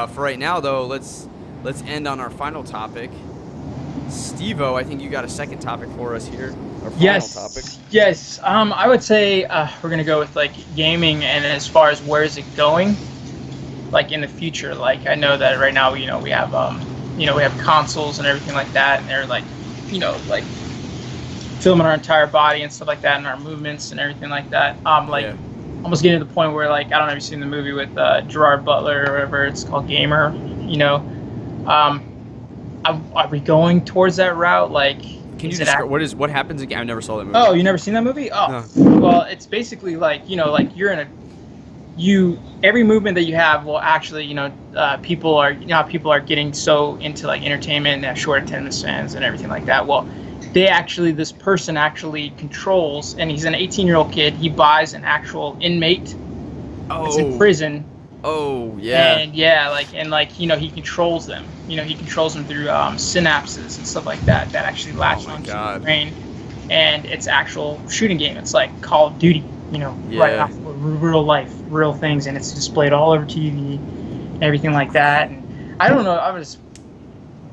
For right now, though, let's end on our final topic. Steve-O, I think you got a second topic for us here. Our final topic. Yes. I would say we're gonna go with like gaming, and as far as where is it going, like in the future. Like I know that right now, we have we have consoles and everything like that, and they're like, like filming our entire body and stuff like that, and our movements and everything like that. Almost getting to the point where, like, I don't know if you've seen the movie with Gerard Butler or whatever it's called, Gamer. Are we going towards that route? Like, can you describe what happens again? I never saw that movie. Oh, you never seen that movie? Oh, no. Well, it's basically like like you're in every movement that you have will actually people are how people are getting so into like entertainment and have short attention spans and everything like that. Well, this person actually controls, and he's an 18-year-old kid. He buys an actual inmate that's in prison. Oh, yeah. And he controls them. He controls them through synapses and stuff like that actually latch onto the brain. And it's actual shooting game. It's like Call of Duty, right off of real life, real things, and it's displayed all over TV and everything like that. And I don't know, I was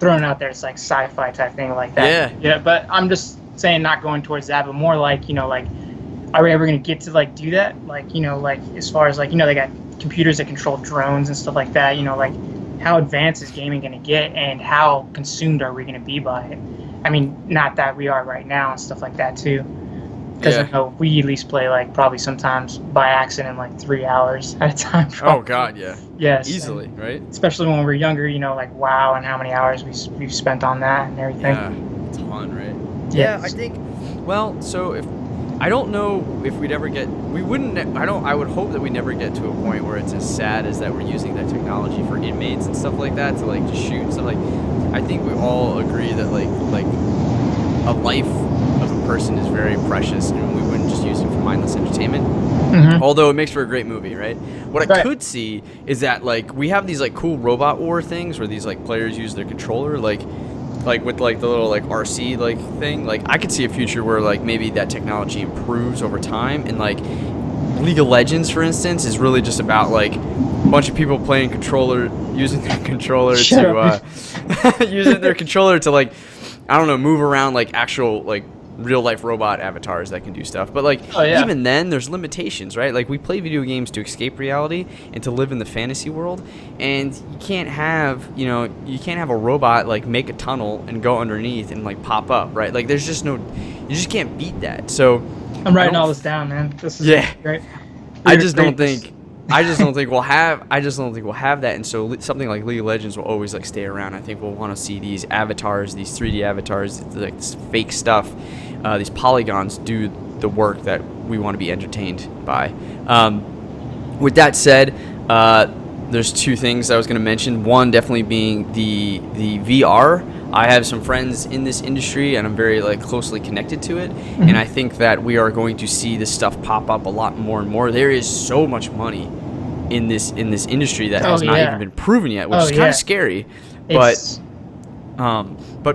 throwing it out there, it's like sci-fi type thing like that. Yeah, but I'm just saying not going towards that, but more like, like, are we ever going to get to like do that? Like, like as far as like, they got computers that control drones and stuff like that, like how advanced is gaming going to get, and how consumed are we going to be by it? I mean, not that we are right now and stuff like that too. Because I know we at least play like probably sometimes by accident like 3 hours at a time. Probably. Oh God, yeah. Yes. Easily, right? Especially when we were younger, like WoW and how many hours we've spent on that and everything. Yeah, a ton, right? Yes. Yeah, I think. Well, so I don't know if we'd ever get. We wouldn't. I would hope that we never get to a point where it's as sad as that we're using that technology for inmates and stuff like that to like just shoot and stuff like. I think we all agree that like a life of a person is very precious, and we wouldn't just use it for mindless entertainment. Mm-hmm. Although it makes for a great movie, right? What I could see is that like we have these like cool robot war things where these like players use their controller like with like the little like RC like thing. Like I could see a future where like maybe that technology improves over time, and like League of Legends, for instance, is really just about like a bunch of people playing using their controller to like, I don't know, move around like actual like real life robot avatars that can do stuff. But like even then there's limitations, right? Like we play video games to escape reality and to live in the fantasy world, and you can't have a robot like make a tunnel and go underneath and like pop up, right? Like you just can't beat that. So I'm writing all this down, man. This is great. I just don't think we'll have that, and so something like League of Legends will always like stay around. I think we'll want to see these avatars, these 3D avatars, like this fake stuff, these polygons do the work that we want to be entertained by. With that said, there's two things I was going to mention. One definitely being the VR. I have some friends in this industry, and I'm very like closely connected to it. Mm-hmm. And I think that we are going to see this stuff pop up a lot more and more. There is so much money in this industry that has not even been proven yet, which is kind of scary. But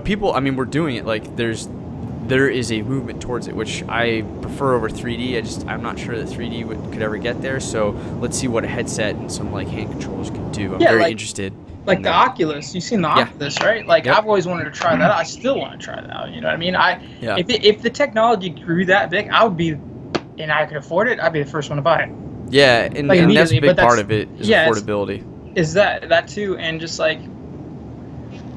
people, I mean, we're doing it. Like there is a movement towards it, which I prefer over 3D. I'm not sure that 3D could ever get there. So let's see what a headset and some like hand controllers can do. I'm very interested. Like the Oculus, you've seen the Oculus, right? Like I've always wanted to try that out. I still want to try that out. You know what I mean? If the technology grew that big, I would be, and I could afford it, I'd be the first one to buy it. Yeah, and that's a big part of it is affordability. Is that too? And just like,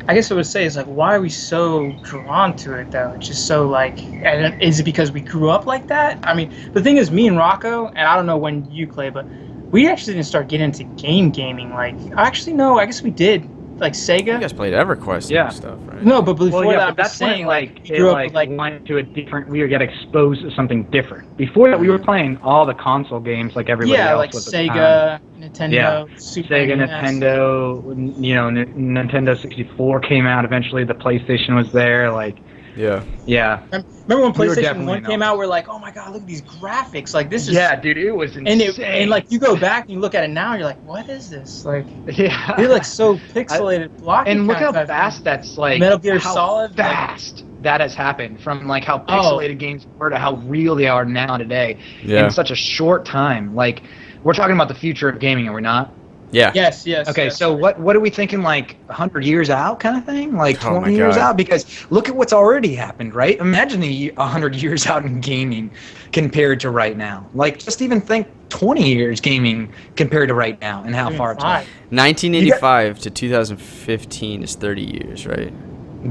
I guess I would say is like, why are we so drawn to it though? It's just so like, and is it because we grew up like that? I mean, the thing is, me and Rocco, and I don't know when you play, but we actually didn't start getting into gaming. Like, actually, no, I guess we did. Like Sega. You guys played EverQuest and stuff, right? No, but before that, that's saying like we grew up like went to a different. We would get exposed to something different. Before that, we were playing all the console games like everybody else. Yeah, like Sega, Nintendo, Super Sega, NES. Nintendo. Nintendo 64 came out eventually. The PlayStation was there. Like. Yeah. Remember when PlayStation 1 came out, we're like, oh my god, look at these graphics. Like, this is... Yeah, dude, it was insane. And like, you go back and you look at it now, you're like, what is this? Like, you're like so pixelated, blocky. And look how fast that's like... Metal Gear Solid. Fast that has happened from like how pixelated games were to how real they are now today in such a short time. Like, we're talking about the future of gaming, are we not? Yeah. Yes. Okay, yes. so what are we thinking, like 100 years out kind of thing? Like Oh 20 my years God. out? Because look at what's already happened, right? Imagine 100 years out in gaming compared to right now. Like, just even think 20 years gaming compared to right now and how far it's gone. 1985 to 2015 is 30 years, right?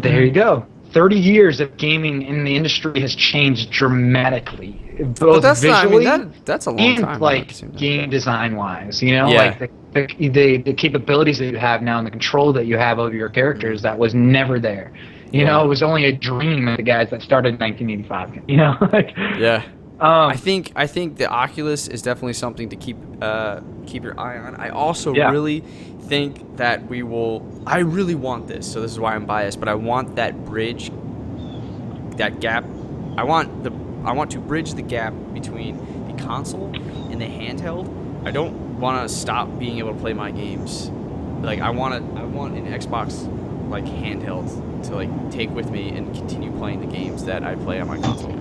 There you go. 30 years of gaming in the industry has changed dramatically, both That's visually that's a long and time. like game design wise. You know, Yeah. like the capabilities that you have now and the control that you have over your characters that was never there. You know, it was only a dream of the guys that started in 1985. You know, like Yeah. I think the Oculus is definitely something to keep your eye on. I also really think that I really want this, so this is why I'm biased, but I want that bridge, that gap. I want to bridge the gap between the console and the handheld. I don't want to stop being able to play my games. Like I want an Xbox like handheld to like take with me and continue playing the games that I play on my console.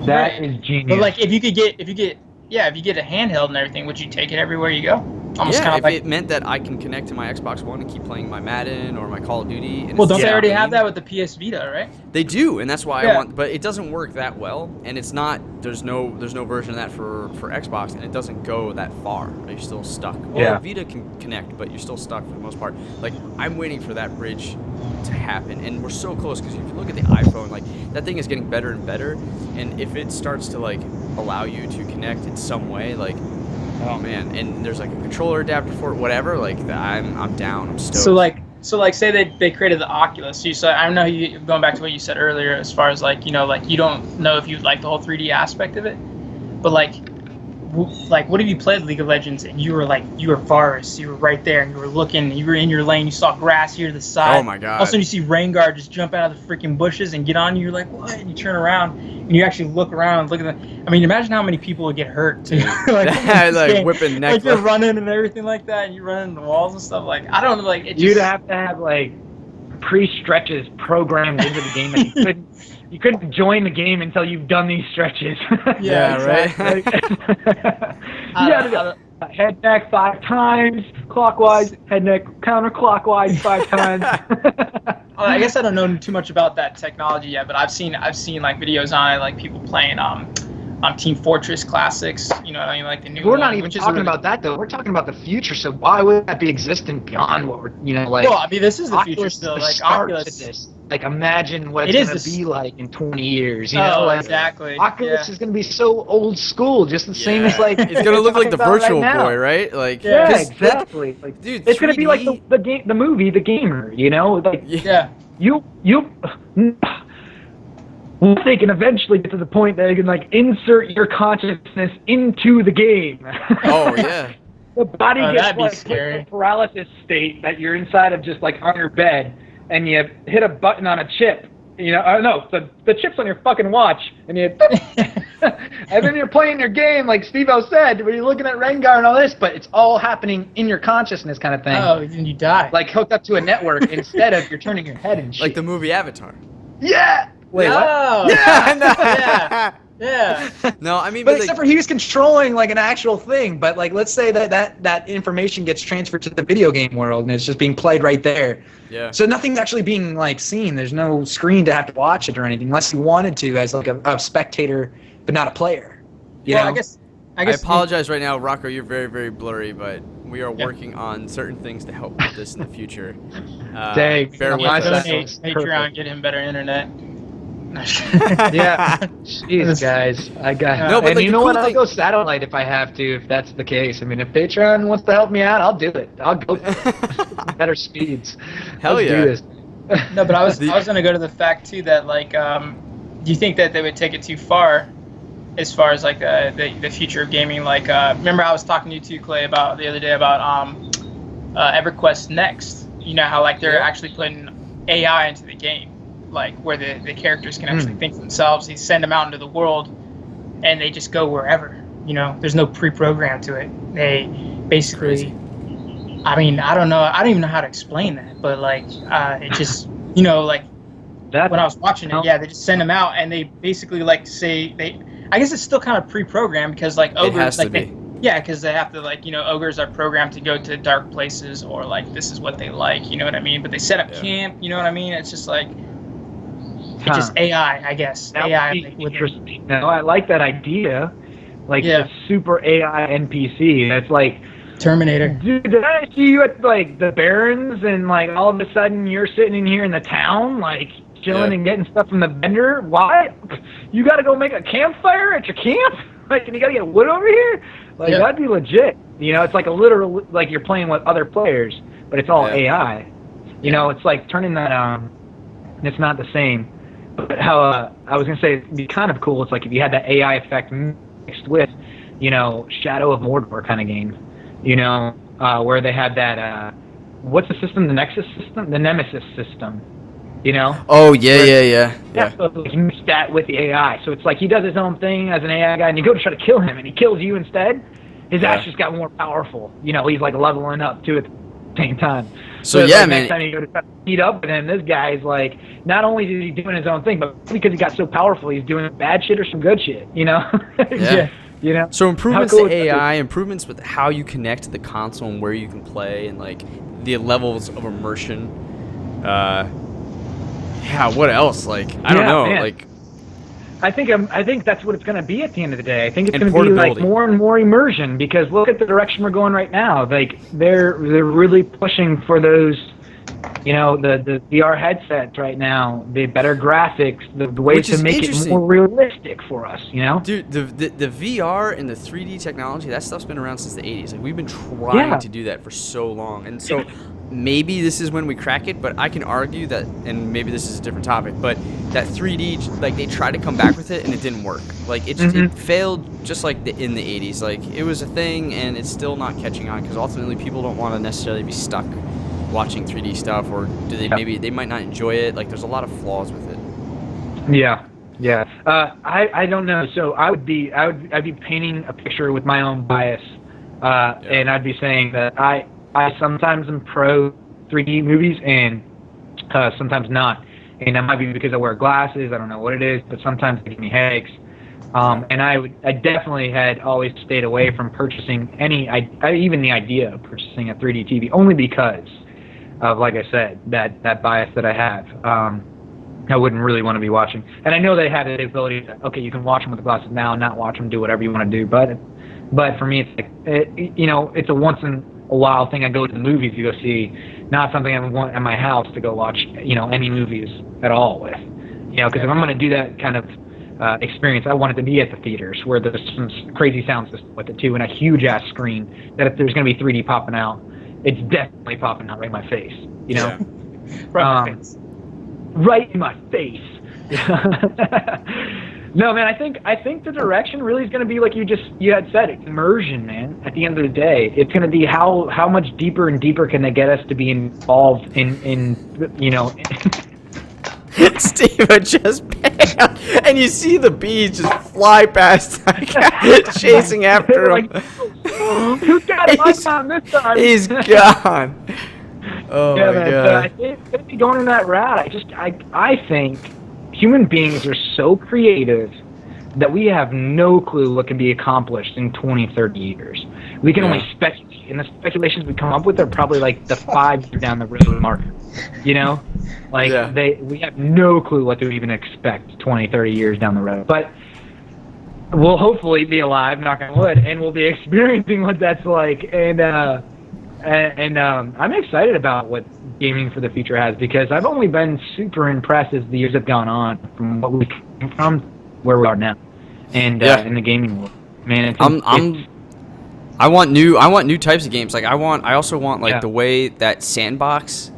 That is genius. But like, if you get a handheld and everything, would you take it everywhere you go? Almost kind of if like it meant that I can connect to my Xbox One and keep playing my Madden or my Call of Duty. And well, don't they already have that with the PS Vita, right? They do, and that's why I want. But it doesn't work that well, and it's not. There's no version of that for Xbox, and it doesn't go that far. You're still stuck. Well, Vita can connect, but you're still stuck for the most part. Like I'm waiting for that bridge to happen, and we're so close because if you look at the iPhone, like that thing is getting better and better, and if it starts to like allow you to connect in some way, like. Oh man, and there's like a controller adapter for it, whatever. Like I'm down. I'm stoked. So like say they created the Oculus. You said I know you going back to what you said earlier as far as like like you don't know if you like the whole 3D aspect of it, but like what if you played League of Legends and you were Varus, you were right there and you were looking, you were in your lane, you saw grass here to the side. Oh my God! All of a sudden you see Rengar just jump out of the freaking bushes and get on you. You're like, what? And you turn around and you actually look around and look at them. I mean, imagine how many people would get hurt too. like whipping neck. Like you're running and everything like that, and you're running the walls and stuff. Like I don't know, like it just, you'd have to have like pre-stretches programmed into the game. And you couldn't join the game until you've done these stretches. Yeah, exactly. Right. You gotta go head neck 5 times, clockwise, head neck counterclockwise 5 times. I guess I don't know too much about that technology yet, but I've seen like videos on it, like people playing Team Fortress Classics. You know what I mean, like the new. We're not even talking about that though. We're talking about the future. So why would that be existent beyond what we're like? Well, I mean, this is the future still. Like Oculus. Like imagine what it's going to be like in 20 years. You know, like, exactly. Oculus is going to be so old school, just the same as like. It's going to look like the Virtual Boy, right? Like exactly. Like, dude, it's going to be like the movie, The Gamer. You know, like you. We're thinking eventually get to the point that you can like insert your consciousness into the game. Oh yeah. The body gets like scary. a paralysis state that you're inside of just like on your bed, and you hit a button on a chip. You know, no, the chip's on your fucking watch, and you, and then you're playing your game like Steve-O said, where you're looking at Rengar and all this, but it's all happening in your consciousness kind of thing. Oh, and you die. Like hooked up to a network instead of you're turning your head and shit. Like the movie Avatar. Yeah. Wait, what? Yeah. Yeah. No, I mean, but except for he was controlling like an actual thing. But like, let's say that information gets transferred to the video game world and it's just being played right there. Yeah. So nothing's actually being like seen. There's no screen to have to watch it or anything, unless you wanted to as like a spectator, but not a player. You know? I guess. I apologize right now, Rocco. You're very, very blurry, but we are working on certain things to help with this in the future. Dang. Bear with us. Patreon, get him better internet. Yeah, jeez, guys, I got. No, but and like, you know what? I'll go satellite if I have to. If that's the case, I mean, if Patreon wants to help me out, I'll do it. I'll go better speeds. Hell Let's yeah. do this. No, but I was gonna go to the fact too that like, do you think that they would take it too far, as far as like the future of gaming? Like, remember I was talking to you too, Clay, about the other day about EverQuest Next. You know how like they're actually putting AI into the game. Like where the characters can actually think for themselves. They send them out into the world, and they just go wherever. You know, there's no pre-program to it. They basically, I mean, I don't know. I don't even know how to explain that, but like, it just, you know, like when I was watching it, they just send them out, and they basically like say they. I guess it's still kind of pre-programmed because like ogres, like Yeah, because they have to, like, ogres are programmed to go to dark places, or like this is what they like, you know what I mean? But they set up camp, you know what I mean? It's just like it's just AI, I guess. That AI would be like, with interesting. No, I like that idea. Like Yeah. the super AI NPC. That's like, Terminator. dude, did I see you at like the Barrens and like all of a sudden you're sitting in here in the town like chilling and getting stuff from the vendor? Why? You got to go make a campfire at your camp? Like, and you got to get wood over here? Like, that'd be legit. It's like a literal, like you're playing with other players, but it's all AI. It's like turning that, it's not the same. But how, I was going to say, it'd be kind of cool. It's like if you had that AI effect mixed with, Shadow of Mordor kind of game, where they had that, what's the system? The Nexus system? The Nemesis system, Oh, yeah. So you mix that with the AI. So it's like he does his own thing as an AI guy, and you go to try to kill him, and he kills you instead. His ass just got more powerful. He's like leveling up, too, at the same time. So like man. Next time you go to try to meet up with him, this guy's like, not only is he doing his own thing, but because he got so powerful, he's doing bad shit or some good shit, Yeah. So improvements to AI, improvements with how you connect to the console and where you can play, and like the levels of immersion. What else? Like, I don't know. Man. Like, I think that's what it's going to be at the end of the day. I think it's going to be like more and more immersion, because look at the direction we're going right now. Like they're really pushing for those, the VR headsets right now. The better graphics, the ways to make it more realistic for us. Dude, the VR and the 3D technology, that stuff's been around since the 80s. Like we've been trying to do that for so long, and so. Maybe this is when we crack it, but I can argue that, and maybe this is a different topic, but that 3D, like they tried to come back with it and it didn't work. Like it failed, just like in the 80s. Like it was a thing and it's still not catching on, because ultimately people don't want to necessarily be stuck watching 3D stuff, or do they? Maybe they might not enjoy it. Like there's a lot of flaws with it. Yeah. I don't know. So I'd be painting a picture with my own bias, and I'd be saying that I sometimes am pro 3D movies and sometimes not. And that might be because I wear glasses. I don't know what it is, but sometimes they give me headaches. And I definitely had always stayed away from purchasing even the idea of purchasing a 3D TV, only because of, like I said, that bias that I have. I wouldn't really want to be watching. And I know they have the ability to, okay, you can watch them with the glasses now, not watch them, do whatever you want to do. But for me, it's like, it's a once in a while thing I go to the movies to go see, not something I would want at my house to go watch, any movies at all with. Because if I'm going to do that kind of experience, I want it to be at the theaters where there's some crazy sound system with it too, and a huge ass screen that if there's going to be 3D popping out, it's definitely popping out right in my face. Right in my face. No, man, I think the direction really is going to be like you had said, immersion, man. At the end of the day, it's going to be how much deeper and deeper can they get us to be involved in Steve had just banned, and you see the bees just fly past, like, chasing after him. Who got him? I found this time. He's gone. Oh yeah, my man, god! It's going to be going in that route. I think human beings are so creative that we have no clue what can be accomplished in 20, 30 years. We can only speculate, and the speculations we come up with are probably like the 5 year down the road mark. We have no clue what to even expect 20, 30 years down the road. But we'll hopefully be alive, knock on wood, and we'll be experiencing what that's like. And I'm excited about what gaming for the future has, because I've only been super impressed as the years have gone on from what we came from where we are now, and in the gaming world. Man, I want new types of games. Like I also want like the way that sandbox,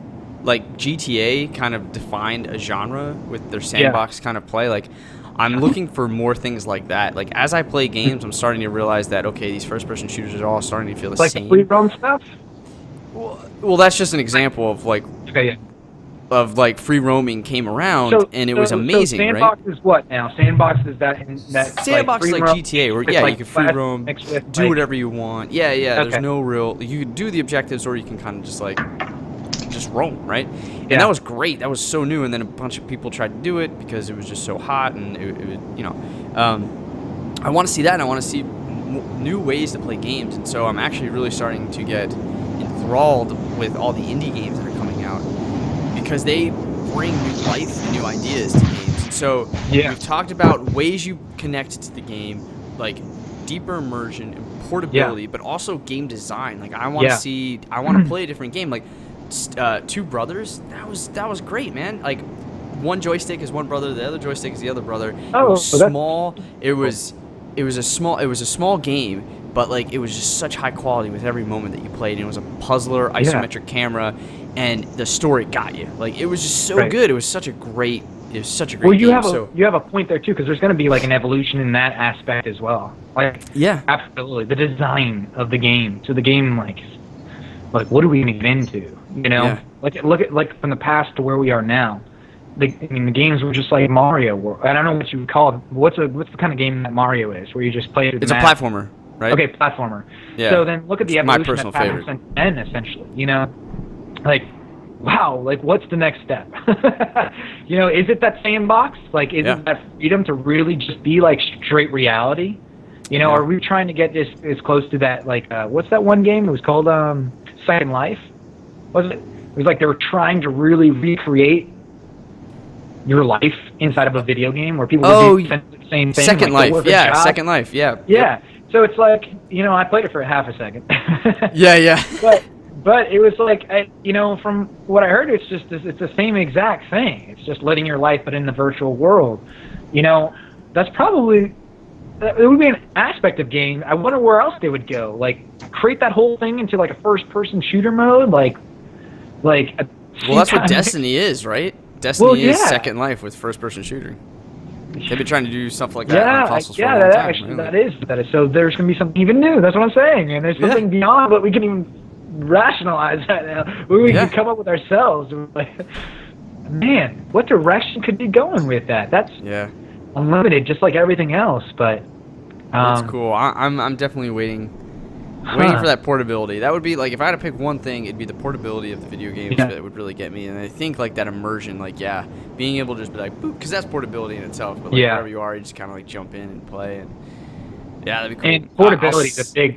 like GTA, kind of defined a genre with their sandbox kind of play. Like I'm looking for more things like that. Like as I play games, I'm starting to realize that these first-person shooters are all starting to feel the same. Like free roam stuff. Well, that's just an example of like free roaming came around, and it was amazing, Sandbox is what now? Sandbox is that Sandbox is like GTA, where you can free roam, with, do whatever you want. Yeah. There's no real. You can do the objectives, or you can kind of just roam, right? And that was great. That was so new, and then a bunch of people tried to do it because it was just so hot, and it was I want to see that, and I want to see new ways to play games, and so I'm actually really starting to get enthralled with all the indie games that are coming out because they bring new life and new ideas to games. And so we've talked about ways you connect to the game, like deeper immersion and portability, but also game design. Like I want to I want to play a different game. Like Two Brothers, that was great, man. Like one joystick is one brother, the other joystick is the other brother. Oh, it was small. It was a small game, but like it was just such high quality with every moment that you played. And it was a puzzler, isometric camera, and the story got you. Like it was just so good. It was such a great game. Well, you have a point there too, because there's going to be like an evolution in that aspect as well. Like absolutely, the design of the game. So the game like what do we even get into? You know, like look at like from the past to where we are now. The games were just like Mario. I don't know what you would call it. What's the kind of game that Mario is, where you just play through the map? It's a platformer, right? Okay, platformer. Yeah. So then look at the evolution my personal that's happened since then, essentially. You know, like, wow, like what's the next step? You know, is it that sandbox? Like, is it that freedom to really just be like straight reality? You know, are we trying to get this as close to that? Like, what's that one game? It was called Second Life. Was it? It was like they were trying to really recreate your life inside of a video game where people would do the same thing. Second like Life, Second Life, Yeah. So it's like, you know, I played it for half a second. Yeah. But it was like, you know, from what I heard, it's the same exact thing. It's just living your life, but in the virtual world. You know, that's probably, it would be an aspect of game. I wonder where else they would go. Like, create that whole thing into like a first-person shooter mode, like. Well, that's what Destiny is, right? Destiny is Second Life with first-person shooter. They've been trying to do stuff like that on consoles for a long time. Actually, that is. So there's going to be something even new. That's what I'm saying. And there's something beyond what we can even rationalize that now. We can come up with ourselves. Man, what direction could be going with that? That's unlimited, just like everything else. But that's cool. I'm definitely waiting for that portability. That would be like, if I had to pick one thing, it'd be the portability of the video games that would really get me. And I think like that immersion, like being able to just be like, boop, because that's portability in itself. But like wherever you are, you just kind of like jump in and play. And that'd be cool. And portability is I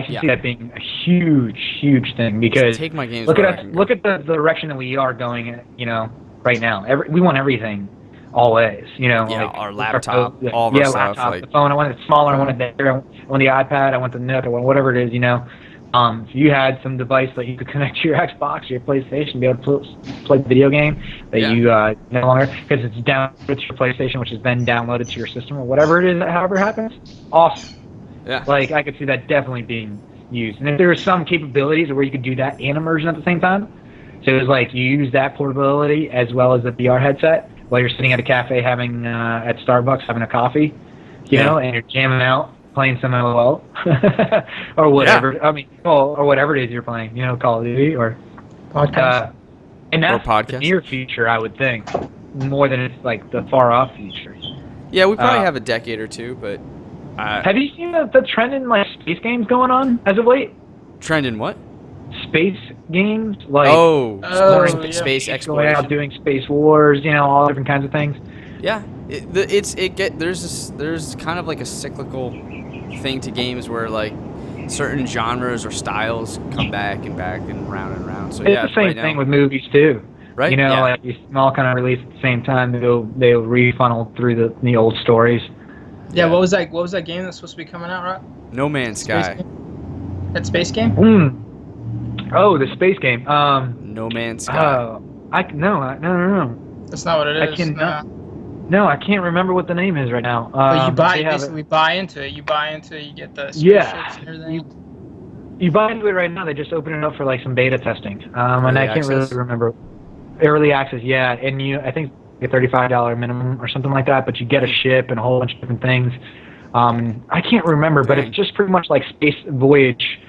can see that being a huge thing, because take my games. Look at the direction that we are going in, you know, right now. We want everything always, you know. Yeah, like our laptop, all of our stuff. Laptop, like the phone. I want it smaller. I want it there. I want the iPad. I want the Nook. I want whatever it is, you know. If you had some device that you could connect to your Xbox or your PlayStation, be able to play the video game that you no longer, because it's downloaded to your PlayStation, which is then downloaded to your system or whatever it is, however it happens. Awesome. Yeah. Like, I could see that definitely being used. And if there were some capabilities where you could do that and immersion at the same time, so it was like you use that portability as well as the VR headset while you're sitting at a cafe having at Starbucks having a coffee, you know, and you're jamming out, playing some LOL or whatever. Yeah. I mean, or whatever it is you're playing, you know, Call of Duty or podcast. And that's the near future, I would think, more than it's like the far off future. Yeah, we probably have a decade or two, but. Have you seen the trend in like space games going on as of late? Trend in what? Space games, like space exploration, out doing space wars, you know, all different kinds of things. Yeah, there's kind of like a cyclical thing to games where like certain genres or styles come back and round and round. So it's the same thing with movies too, right? You know, like you all kind of release at the same time. They'll refunnel through the old stories. Yeah, what was that game that's supposed to be coming out, right? No Man's Sky. That space game? Oh, the space game. No Man's Sky. No. That's not what it is. No, I can't remember what the name is right now. But you buy into it. You get the spaceships and everything. You buy into it right now. They just opened it up for like some beta testing. And I can't really remember. Early access, yeah. And I think a $35 minimum or something like that. But you get a ship and a whole bunch of different things. I can't remember, but it's just pretty much like Space Voyage.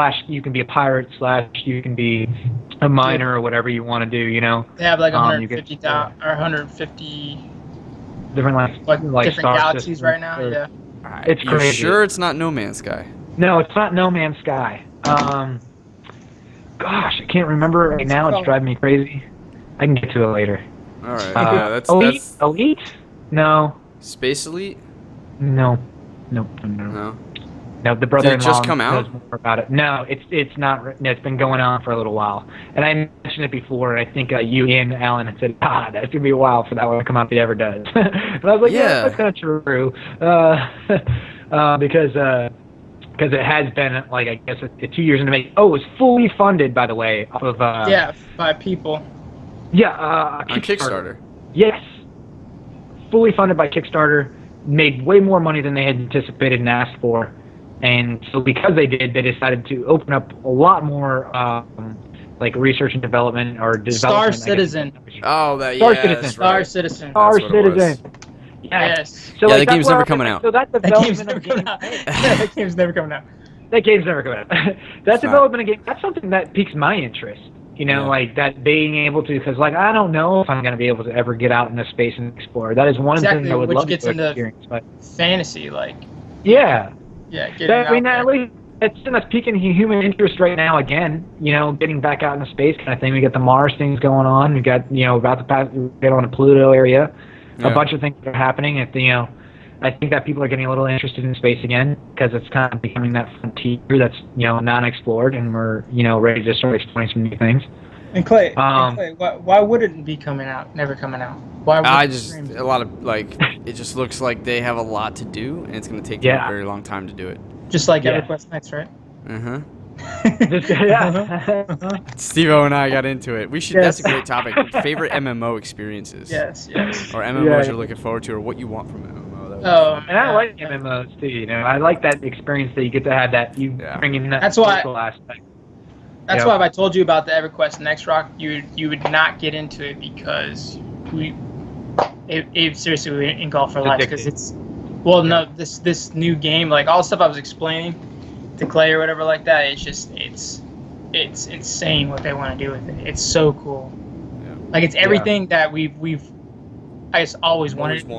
/ you can be a pirate / you can be a miner or whatever you want to do, you know. They have like 150 different like different galaxies right now. Yeah. It's crazy. You sure it's not No Man's Sky? No, it's not No Man's Sky. Gosh, I can't remember it right now. It's driving me crazy. I can get to it later. All right. Elite? No. Space Elite? No. No. No. No, the brother-in-law Did it just come out? knows more about it. No, it's not. No, it's been going on for a little while. And I mentioned it before. I think you and Alan had said, that's gonna be a while for that one to come out if it ever does. And I was like, yeah, that's kind of true. Because it has been like I guess 2 years in the making. Oh, it was fully funded, by the way, off of by people. Yeah, on Kickstarter. Yes, fully funded by Kickstarter. Made way more money than they had anticipated and asked for. And so because they did, they decided to open up a lot more like research and development or development. Star Citizen. Oh, Star Citizen. That's Star right. Citizen. Star Citizen. Yes. So yeah, like, the game's never coming out. So that development of game. That game's never coming out. That game's never coming out. That development of game. That's something that piques my interest. You know, like that being able to, because like I don't know if I'm going to be able to ever get out into space and explore. That is one thing I would love to experience. But fantasy, like. Yeah. Yeah. At least that's piquing human interest right now again. You know, getting back out into space kind of thing. We got the Mars things going on. We got about to get on the Pluto area. A bunch of things that are happening. I think that people are getting a little interested in space again because it's kind of becoming that frontier that's non-explored, and we're ready to start exploring some new things. And Clay, why would it be coming out? Never coming out? Why? Would a lot of it just looks like they have a lot to do, and it's going to take them a very long time to do it. Just like EverQuest Next, right? Steve-O and I got into it. We should. That's a great topic. Favorite MMO experiences. Yes. Or MMOs you're looking forward to, or what you want from MMO. And I like MMOs too. I like that experience that you get to have. That you bring in that social aspect. That's why if I told you about the EverQuest Next Rock, you would not get into it because it seriously would engulf our lives because it's this new game, like all the stuff I was explaining to Clay or whatever like that, it's insane what they want to do with it. It's so cool. Like it's everything that we've I just always wanted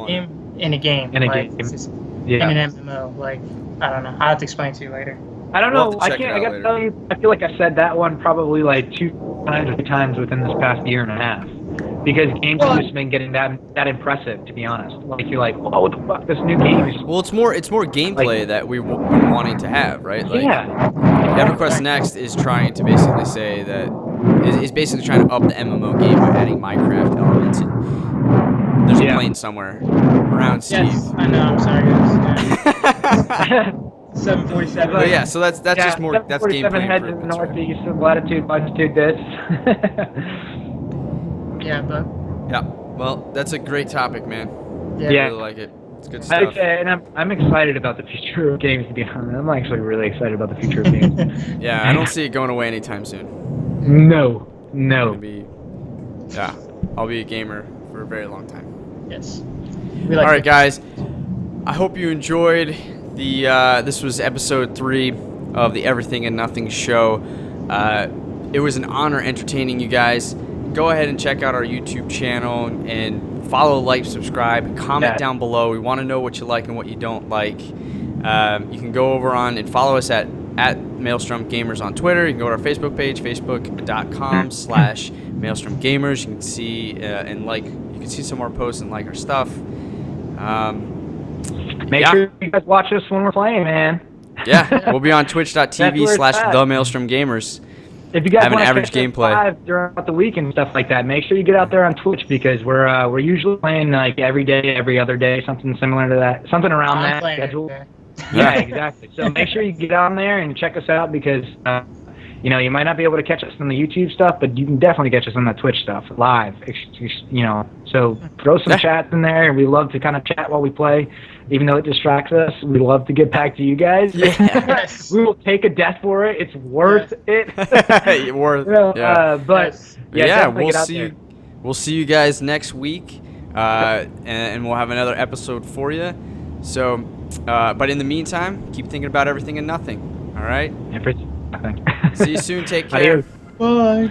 in a game. In an MMO. Like I don't know. I'll have to explain it to you later. I don't know. I got to tell you. I feel like I said that one probably like 2 times or 3 times within this past year and a half. Because games have just been getting that impressive, to be honest. Like you're like, oh, what the fuck? This new game is. Well, it's more gameplay that we've been wanting to have, right? Like, EverQuest Next is trying to basically say that is basically trying to up the MMO game by adding Minecraft elements. And there's a plane somewhere around Steve. Yes, I know. I'm sorry, guys. 747. But yeah, so that's just more. That's gameplay. 747 heads in the northeast, latitude, longitude, this. Yeah, but. Yeah, well, that's a great topic, man. Yeah. I really like it. It's good stuff. And I'm excited about the future of games, to be honest. I'm actually really excited about the future of games. Yeah, I don't see it going away anytime soon. No. I'll be a gamer for a very long time. Yes. All right, guys. I hope you enjoyed this was episode 3 of the Everything and Nothing show. It was an honor entertaining you guys. Go ahead and check out our YouTube channel and follow, like, subscribe, comment down below. We want to know what you like and what you don't like. You can go over on and follow us at Maelstrom Gamers on Twitter. You can go to our Facebook page, facebook.com/Maelstrom Gamers. You can see you can see some more posts and like our stuff. Make sure you guys watch us when we're playing, man. Yeah, we'll be on twitch.tv/TheMaelstromGamers. If you guys have an want average to gameplay live throughout the week and stuff like that, make sure you get out there on Twitch because we're usually playing like every day, every other day, something similar to that, something around that schedule. Yeah, exactly. So make sure you get on there and check us out because you might not be able to catch us on the YouTube stuff, but you can definitely catch us on the Twitch stuff live. So throw some chats in there, and we love to kind of chat while we play. Even though it distracts us, we love to get back to you guys. Yes. We will take a death for it. It's worth it. We'll see you guys next week, and we'll have another episode for you. So, but in the meantime, keep thinking about everything and nothing. All right. Everything. See you soon. Take care. Bye.